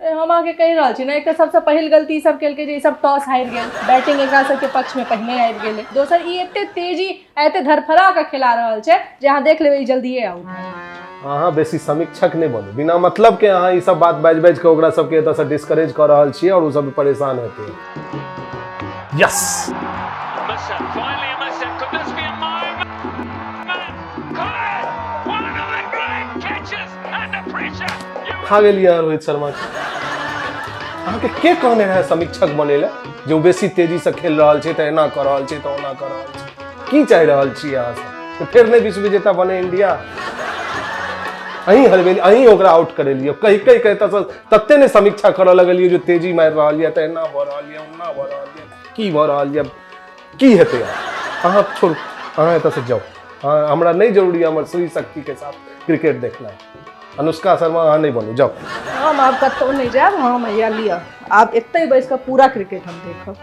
हम आके कहि रहल छी ना, एक तो सबसे पहिल गलती सब केलकै जे ई सब टॉस हारि गेल, बैटिंग एकरा सबके पक्ष में पहिने आबि गेलै। दोसर ई एते तेजी एते धरफरा के खेला रहल छै जे अहाँ देख लेबै ई जल्दिए आउट। अहाँ बेसी समीक्षक नहीं बनो, बिना मतलब के अहाँ ई सब बात बाजि के ओकरा सबके एतऽ से डिस्करेज कर रहल छियै और उ सब परेशान हेतै। यस खा गेलियै रोहित शर्मा के के कहने रहे समीक्षक बने ले जो बेसी तेजी से खेल रहल छै त एना कर रहल छै त ओना कर रहल छै। की चाहि रहल छी अहाँ सब? फिर नहीं विश्व विजेता बने इंडिया? अहीं हरबेली, अहीं ओकरा आउट करेलियै, कहि के तत्ते ने समीक्षा करऽ लगलियै जो तेजी मारि रहल यऽ त एना भ रहल यऽ ओना भ रहल यऽ, की भ रहल यऽ, की हेतै? अहाँ छोड़ू, अहाँ एतऽ से जाओ। हाँ, हमरा नहीं जरूरी हमर श्री शक्ति के साथ क्रिकेट देखना। अनुष्का शर्मा अहाँ नहीं बनू, जाओ। हम आब कतौ नहीं जायब, हम या लिअ आब एतै बैस कऽ पूरा क्रिकेट हम देखब।